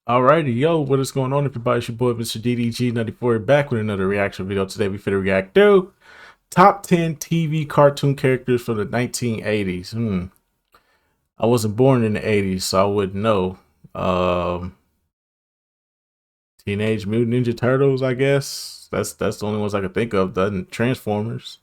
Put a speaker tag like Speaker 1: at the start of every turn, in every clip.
Speaker 1: Alrighty, yo, what is going on, everybody? It's your boy, Mr. DDG94, back with another reaction video. Today, we finna react to top 10 TV cartoon characters from the 1980s. I wasn't born in the 80s, so I wouldn't know. Teenage Mutant Ninja Turtles, I guess. That's the only ones I could think of. Doesn't Transformers.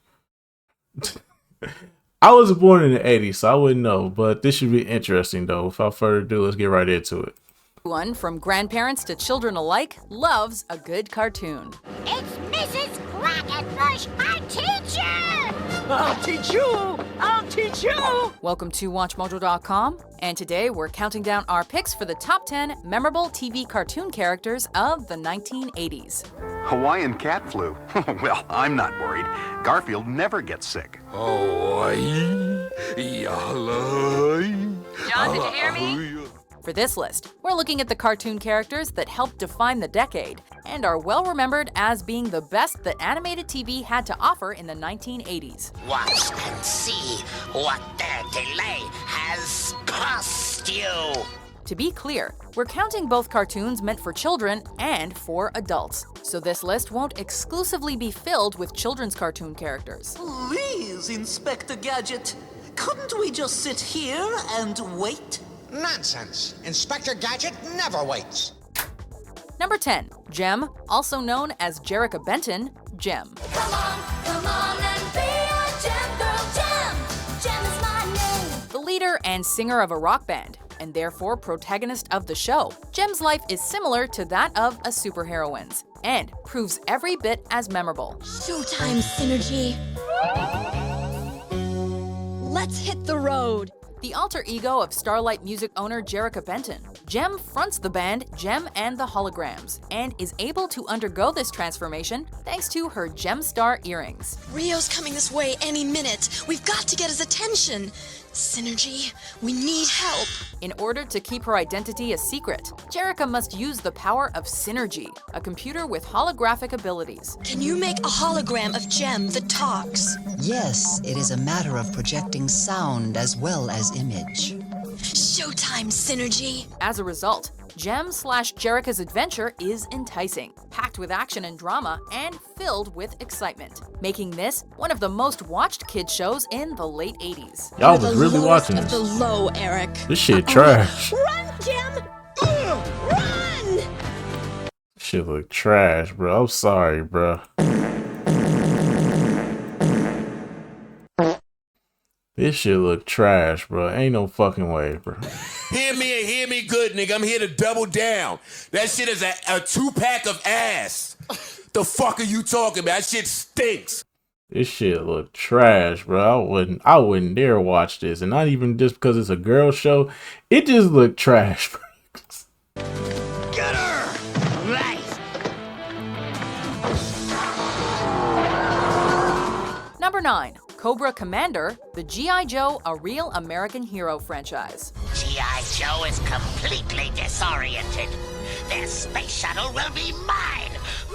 Speaker 1: I wasn't born in the 80s, so I wouldn't know. But this should be interesting, though. Without further ado, let's get right into it.
Speaker 2: Everyone, from grandparents to children alike, loves a good cartoon.
Speaker 3: It's Mrs. Quackenbush, our teacher!
Speaker 4: I'll teach you! I'll teach you!
Speaker 2: Welcome to WatchMojo.com, and today we're counting down our picks for the top 10 memorable TV cartoon characters of the 1980s.
Speaker 5: Hawaiian cat flu? Well, I'm not worried. Garfield never gets sick.
Speaker 6: Hawaii,
Speaker 2: John, did you hear me? For this list, we're looking at the cartoon characters that helped define the decade and are well remembered as being the best that animated TV had to offer in the 1980s.
Speaker 7: Watch and see what their delay has cost you.
Speaker 2: To be clear, we're counting both cartoons meant for children and for adults, so this list won't exclusively be filled with children's cartoon characters.
Speaker 4: Please, Inspector Gadget, couldn't we just sit here and wait?
Speaker 8: Nonsense. Inspector Gadget never waits.
Speaker 2: Number 10, Jem, also known as Jerrica Benton, Jem.
Speaker 3: Come on and be a gem girl, Gem! Gem is my name!
Speaker 2: The leader and singer of a rock band, and therefore protagonist of the show, Jem's life is similar to that of a superheroine's, and proves every bit as memorable.
Speaker 9: Showtime, Synergy. Let's hit the road.
Speaker 2: The alter ego of Starlight Music owner Jerrica Benton, Jem fronts the band Jem and the Holograms and is able to undergo this transformation thanks to her Gemstar earrings.
Speaker 9: Rio's coming this way any minute. We've got to get his attention. Synergy, we need help.
Speaker 2: In order to keep her identity a secret, Jerrica must use the power of Synergy, a computer with holographic abilities.
Speaker 9: Can you make a hologram of Jem that talks?
Speaker 10: Yes, it is a matter of projecting sound as well as image.
Speaker 9: Showtime, Synergy.
Speaker 2: As a result, Jem/Jerrica's adventure is enticing, packed with action and drama, and filled with excitement, making this one of the most watched kids shows in the late 80s.
Speaker 1: Y'all was really watching
Speaker 9: Of the
Speaker 1: this.
Speaker 9: low, Eric.
Speaker 1: This shit trash.
Speaker 9: Run, Jem! Run!
Speaker 1: Shit look trash, bro. I'm sorry, bro. This shit look trash, bro. Ain't no fucking way, bro.
Speaker 6: Hear me and hear me good, nigga. I'm here to double down. That shit is a 2-pack of ass. The fuck are you talking about? That shit stinks.
Speaker 1: This shit look trash, bro. I wouldn't dare watch this, and not even just because it's a girl show. It just looked trash, bro.
Speaker 7: Get her! Right.
Speaker 2: Number 9, Cobra Commander, the G.I. Joe, a Real American Hero franchise.
Speaker 7: G.I. Joe is completely disoriented. Their space shuttle will be mine!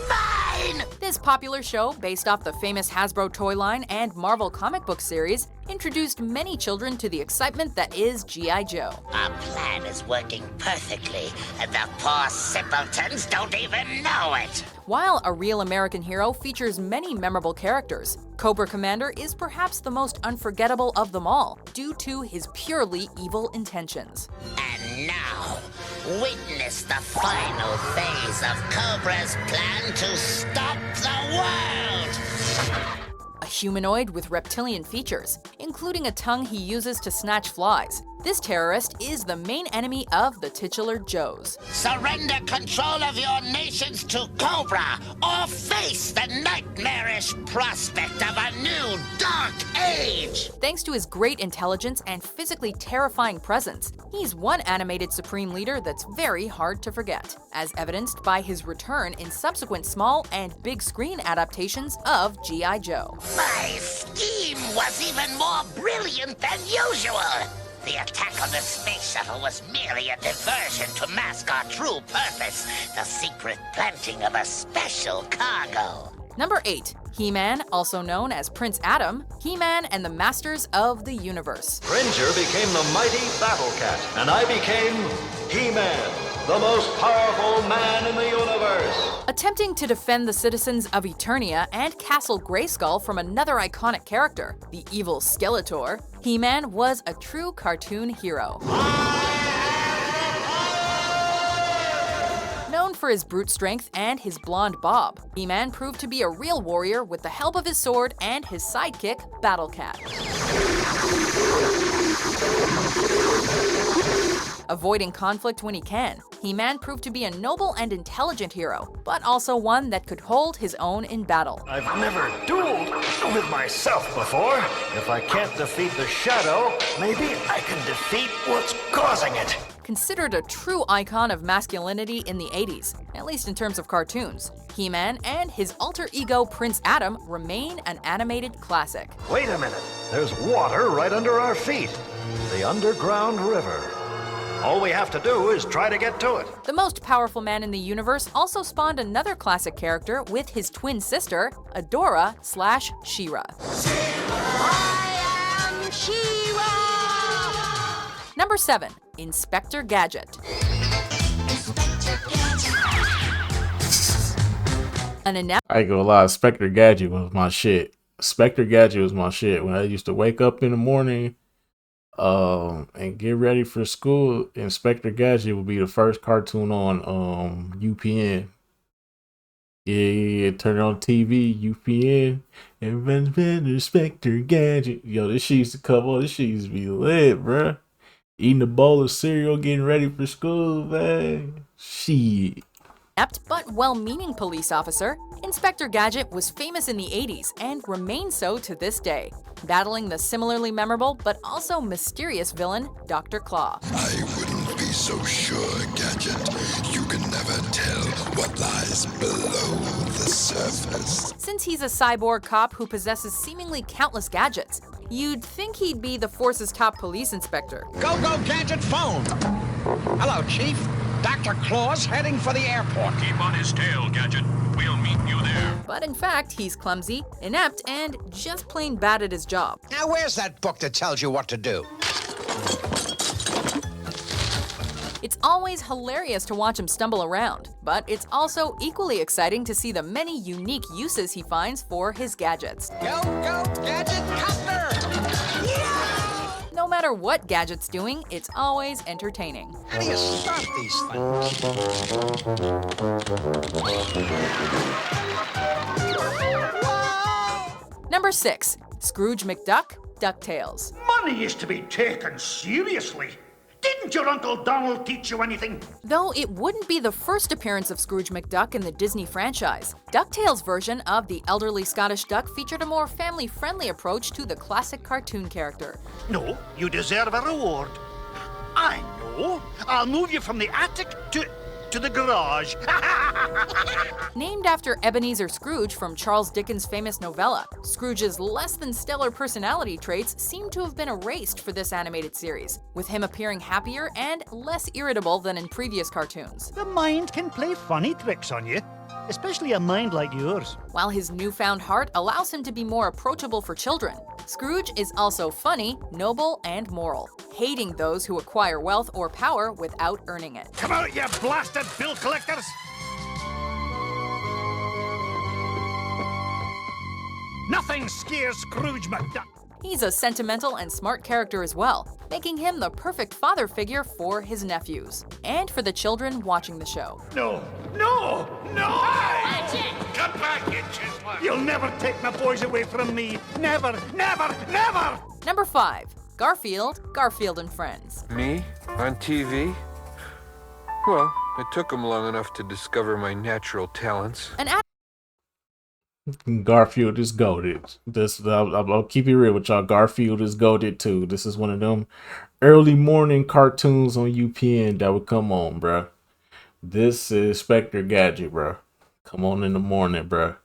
Speaker 7: Mine!
Speaker 2: This popular show, based off the famous Hasbro toy line and Marvel comic book series, introduced many children to the excitement that is G.I. Joe.
Speaker 7: Our plan is working perfectly, and the poor simpletons don't even know it.
Speaker 2: While A Real American Hero features many memorable characters, Cobra Commander is perhaps the most unforgettable of them all, due to his purely evil intentions.
Speaker 7: And now, witness the final phase of Cobra's plan to stop the world!
Speaker 2: A humanoid with reptilian features, including a tongue he uses to snatch flies. This terrorist is the main enemy of the titular Joes.
Speaker 7: Surrender control of your nations to Cobra, or face the nightmarish prospect of a new dark age!
Speaker 2: Thanks to his great intelligence and physically terrifying presence, he's one animated Supreme Leader that's very hard to forget, as evidenced by his return in subsequent small and big screen adaptations of G.I. Joe.
Speaker 7: My scheme was even more brilliant than usual! The attack on the space shuttle was merely a diversion to mask our true purpose, the secret planting of a special cargo.
Speaker 2: Number 8, He-Man, also known as Prince Adam, He-Man and the Masters of the Universe.
Speaker 11: Cringer became the mighty Battle Cat, and I became He-Man. the most powerful man in the universe.
Speaker 2: Attempting to defend the citizens of Eternia and Castle Grayskull from another iconic character, the evil Skeletor, He-Man was a true cartoon hero. Known for his brute strength and his blonde bob, He-Man proved to be a real warrior with the help of his sword and his sidekick, Battle Cat. Avoiding conflict when he can, He-Man proved to be a noble and intelligent hero, but also one that could hold his own in battle.
Speaker 11: I've never dueled with myself before. If I can't defeat the shadow, maybe I can defeat what's causing it.
Speaker 2: Considered a true icon of masculinity in the 80s, at least in terms of cartoons, He-Man and his alter ego Prince Adam remain an animated classic.
Speaker 11: Wait a minute. There's water right under our feet. The underground river. All we have to do is try to get to it.
Speaker 2: The most powerful man in the universe also spawned another classic character with his twin sister, Adora/She-Ra.
Speaker 3: I am She-Ra!
Speaker 2: Number 7. Inspector Gadget. An
Speaker 1: I ain't gonna lie, Inspector Gadget was my shit. Inspector Gadget was my shit. When I used to wake up in the morning and get ready for school, Inspector Gadget would be the first cartoon on UPN. Yeah, turn on TV, UPN, and run Inspector Gadget. Yo, this shit used to come on, this shit used to be lit, bruh. Eating a bowl of cereal, getting ready for school, man. Shit.
Speaker 2: Inept but well-meaning police officer, Inspector Gadget was famous in the 80s and remains so to this day, battling the similarly memorable but also mysterious villain, Dr. Claw.
Speaker 12: I wouldn't be so sure, Gadget. You can never tell what lies below the surface.
Speaker 2: Since he's a cyborg cop who possesses seemingly countless gadgets, you'd think he'd be the force's top police inspector.
Speaker 8: Go, Gadget phone. Hello, Chief. Dr. Claw's heading for the airport.
Speaker 13: Keep on his tail, Gadget. We'll meet you there.
Speaker 2: But in fact, he's clumsy, inept, and just plain bad at his job.
Speaker 8: Now, where's that book that tells you what to do?
Speaker 2: It's always hilarious to watch him stumble around, but it's also equally exciting to see the many unique uses he finds for his gadgets.
Speaker 8: Go, Gadget Copter!
Speaker 2: No matter what Gadget's doing, it's always entertaining.
Speaker 8: How do you start these things?
Speaker 2: Number 6. Scrooge McDuck, DuckTales.
Speaker 14: Money is to be taken seriously. Didn't your Uncle Donald teach you anything?
Speaker 2: Though it wouldn't be the first appearance of Scrooge McDuck in the Disney franchise, DuckTales' version of the elderly Scottish duck featured a more family-friendly approach to the classic cartoon character.
Speaker 14: No, you deserve a reward. I know. I'll move you from the attic to the garage.
Speaker 2: Named after Ebenezer Scrooge from Charles Dickens' famous novella, Scrooge's less than stellar personality traits seem to have been erased for this animated series, with him appearing happier and less irritable than in previous cartoons.
Speaker 14: The mind can play funny tricks on you, especially a mind like yours.
Speaker 2: While his newfound heart allows him to be more approachable for children, Scrooge is also funny, noble, and moral, hating those who acquire wealth or power without earning it.
Speaker 14: Come out, you blasted bill collectors! Nothing scares Scrooge McDuck.
Speaker 2: He's a sentimental and smart character as well, making him the perfect father figure for his nephews, and for the children watching the show.
Speaker 14: No! Come back, you gentleman! You'll never take my boys away from me. Never!
Speaker 2: Number 5. Garfield, Garfield and Friends.
Speaker 15: Me? On TV? Well, it took them long enough to discover my natural talents.
Speaker 1: Garfield is goated. I'll keep it real with y'all. Garfield is goated too. This is one of them early morning cartoons on UPN that would come on, bruh. This is Inspector Gadget, bruh. Come on in the morning, bruh.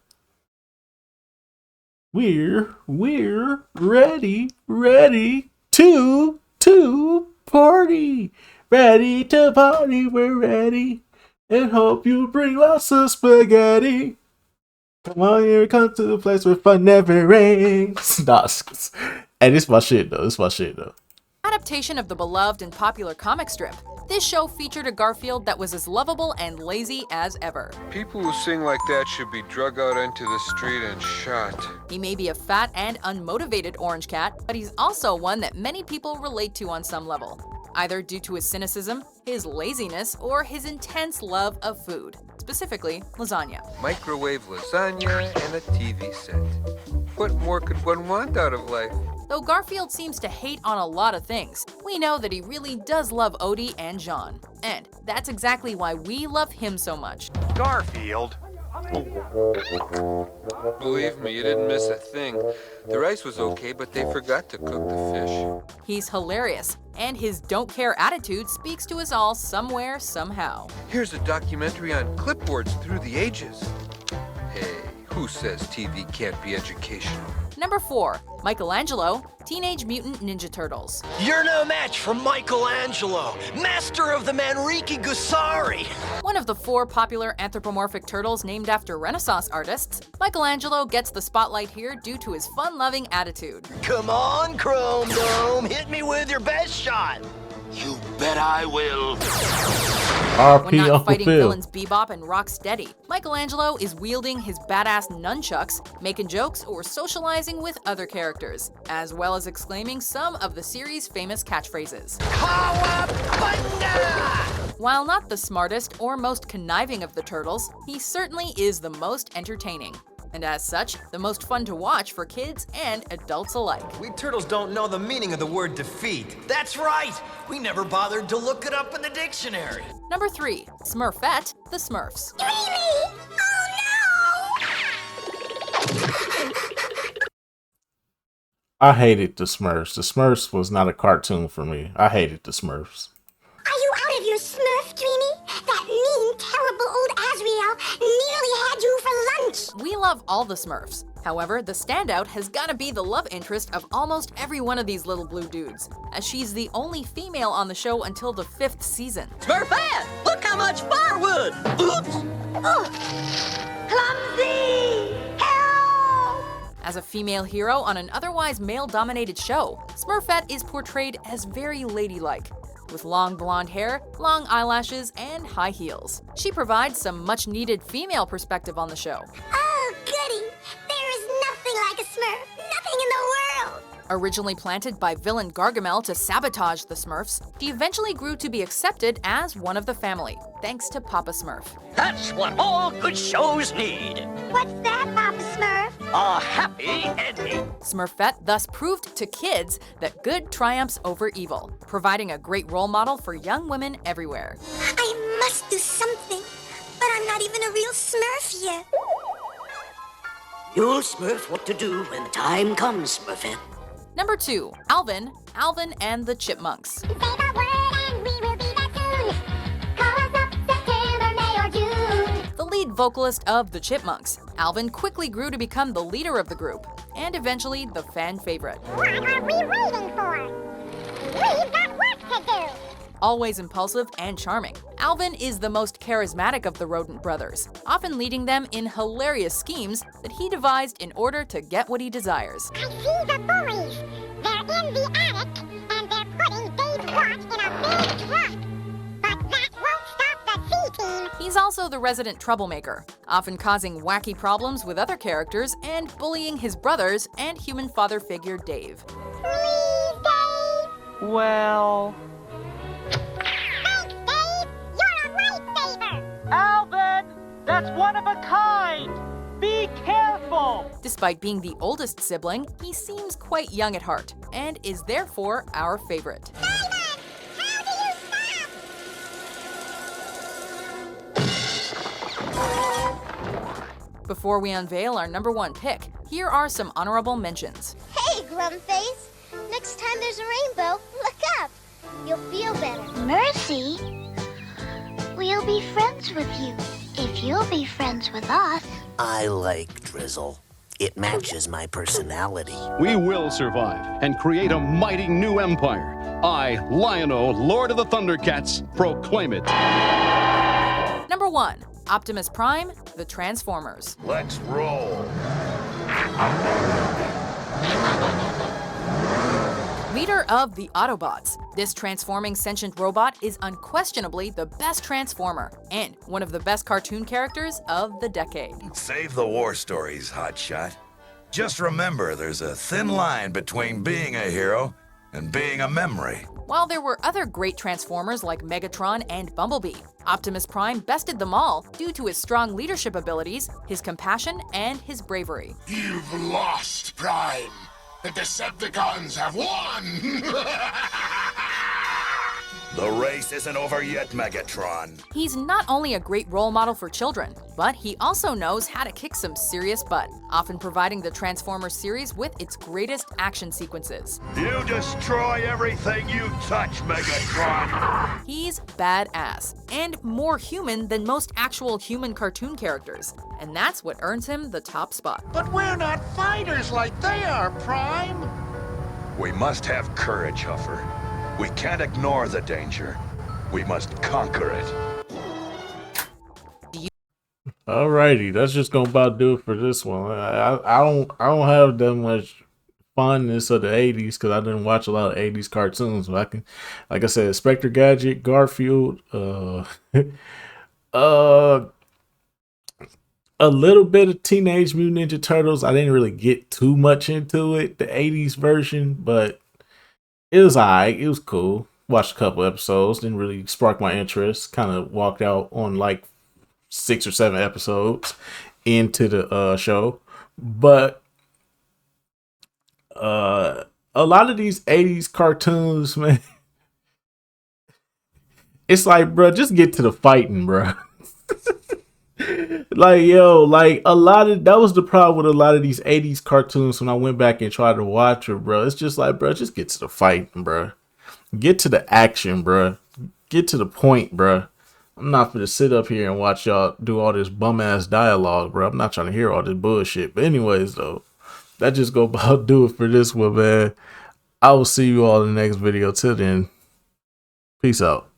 Speaker 1: We're ready to party. Ready to party, we're ready. And hope you bring lots of spaghetti. Come on here, come to a place where fun never ends. Hey, this my shit though.
Speaker 2: Adaptation of the beloved and popular comic strip, This show featured a Garfield that was as lovable and lazy as ever.
Speaker 15: People who sing like that should be drug out into the street and shot.
Speaker 2: He may be a fat and unmotivated orange cat, but he's also one that many people relate to on some level, either due to his cynicism, his laziness, or his intense love of food, specifically lasagna.
Speaker 15: Microwave lasagna and a TV set. What more could one want out of life?
Speaker 2: Though Garfield seems to hate on a lot of things, we know that he really does love Odie and Jean. And that's exactly why we love him so much.
Speaker 11: Garfield?
Speaker 15: Believe me, you didn't miss a thing. The rice was okay, but they forgot to cook the fish.
Speaker 2: He's hilarious, and his don't care attitude speaks to us all somewhere, somehow.
Speaker 15: Here's a documentary on clipboards through the ages. Hey, who says TV can't be educational?
Speaker 2: Number 4, Michelangelo, Teenage Mutant Ninja Turtles.
Speaker 11: You're no match for Michelangelo, master of the Manriki Gusari.
Speaker 2: One of the 4 popular anthropomorphic turtles named after Renaissance artists, Michelangelo gets the spotlight here due to his fun-loving attitude.
Speaker 11: Come on, Chrome Dome, hit me with your best shot.
Speaker 6: You bet I will.
Speaker 2: When not fighting villains Bebop and Rocksteady, Michelangelo is wielding his badass nunchucks, making jokes, or socializing with other characters, as well as exclaiming some of the series' famous catchphrases. While not the smartest or most conniving of the turtles, he certainly is the most entertaining. And as such, the most fun to watch for kids and adults alike.
Speaker 11: We turtles don't know the meaning of the word defeat. That's right! We never bothered to look it up in the dictionary.
Speaker 2: Number 3, Smurfette, the Smurfs.
Speaker 3: Dreamy! Oh
Speaker 1: I hated the Smurfs. The Smurfs was not a cartoon for me. I hated the Smurfs.
Speaker 3: Are you out of your Smurf, Dreamy? That mean, terrible old Azrael nearly had you for lunch.
Speaker 2: We love all the Smurfs. However, the standout has gotta be the love interest of almost every one of these little blue dudes, as she's the only female on the show until the 5th season.
Speaker 16: Smurfette! Look how much firewood! Oops!
Speaker 3: Oh, clumsy! Help!
Speaker 2: As a female hero on an otherwise male-dominated show, Smurfette is portrayed as very ladylike, with long blonde hair, long eyelashes, and high heels. She provides some much-needed female perspective on the show.
Speaker 3: Oh, goody! There is nothing like a Smurf. Nothing in the world.
Speaker 2: Originally planted by villain Gargamel to sabotage the Smurfs, she eventually grew to be accepted as one of the family, thanks to Papa Smurf.
Speaker 16: That's what all good shows need.
Speaker 3: What's that, Papa Smurf?
Speaker 16: A happy ending.
Speaker 2: Smurfette thus proved to kids that good triumphs over evil, providing a great role model for young women everywhere.
Speaker 3: I must do something, but I'm not even a real Smurf yet.
Speaker 16: You'll Smurf what to do when the time comes, Smurfette.
Speaker 2: Number 2, Alvin and the Chipmunks.
Speaker 3: Say the word and we will be back soon. Call us up September, May, or June.
Speaker 2: The lead vocalist of the Chipmunks, Alvin quickly grew to become the leader of the group, and eventually the fan favorite.
Speaker 3: What are we waiting for? We've got work to do.
Speaker 2: Always impulsive and charming, Alvin is the most charismatic of the Rodent brothers, often leading them in hilarious schemes that he devised in order to get what he desires.
Speaker 3: I see the bullies. They're in the attic, and they're putting Dave's watch in a big truck. But that won't stop the C-Team.
Speaker 2: He's also the resident troublemaker, often causing wacky problems with other characters and bullying his brothers and human father figure Dave.
Speaker 3: Please, Dave.
Speaker 16: Well...
Speaker 3: Thanks, Dave. You're a lifesaver.
Speaker 16: Alvin! That's one of a kind! Be careful!
Speaker 2: Despite being the oldest sibling, he seems quite young at heart, and is therefore our favorite.
Speaker 3: Simon, how do you stop?
Speaker 2: Before we unveil our number 1 pick, here are some honorable mentions.
Speaker 3: Hey, Glumface. Next time there's a rainbow, look up. You'll feel better. Mercy? We'll be friends with you, if you'll be friends with us.
Speaker 7: I like Drizzle. It matches my personality.
Speaker 17: We will survive and create a mighty new empire. I, Lion-O, Lord of the Thundercats, proclaim it.
Speaker 2: Number 1, Optimus Prime, The Transformers.
Speaker 11: Let's roll.
Speaker 2: Leader of the Autobots. This transforming sentient robot is unquestionably the best Transformer and one of the best cartoon characters of the decade.
Speaker 18: Save the war stories, Hotshot. Just remember, there's a thin line between being a hero and being a memory.
Speaker 2: While there were other great Transformers like Megatron and Bumblebee, Optimus Prime bested them all due to his strong leadership abilities, his compassion, and his bravery.
Speaker 19: You've lost, Prime. The Decepticons have won!
Speaker 18: The race isn't over yet, Megatron.
Speaker 2: He's not only a great role model for children, but he also knows how to kick some serious butt, often providing the Transformers series with its greatest action sequences.
Speaker 11: You destroy everything you touch, Megatron!
Speaker 2: He's badass, and more human than most actual human cartoon characters, and that's what earns him the top spot.
Speaker 14: But we're not fighters like they are, Prime!
Speaker 18: We must have courage, Huffer. We can't ignore the danger. We must conquer it.
Speaker 1: Alrighty, that's just gonna about do it for this one. I don't have that much fondness of the 80s because I didn't watch a lot of 80s cartoons. But I can, like I said, Inspector Gadget, Garfield, a little bit of Teenage Mutant Ninja Turtles. I didn't really get too much into it, the 80s version, but it was alright. It was cool. Watched a couple episodes, didn't really spark my interest. Kind of walked out on like 6 or 7 episodes into the show. But a lot of these 80s cartoons, man, it's like, bro, just get to the fighting, bro. Like, yo, like a lot of that was the problem with a lot of these 80s cartoons when I went back and tried to watch it, bro. It's just like, bro, just get to the fighting, bro. Get to the action, bro. Get to the point, bro. I'm not gonna sit up here and watch y'all do all this bum ass dialogue, bro. I'm not trying to hear all this bullshit. But anyways, though, that just go about do it for this one, man. I will see you all in the next video. Till then, peace out.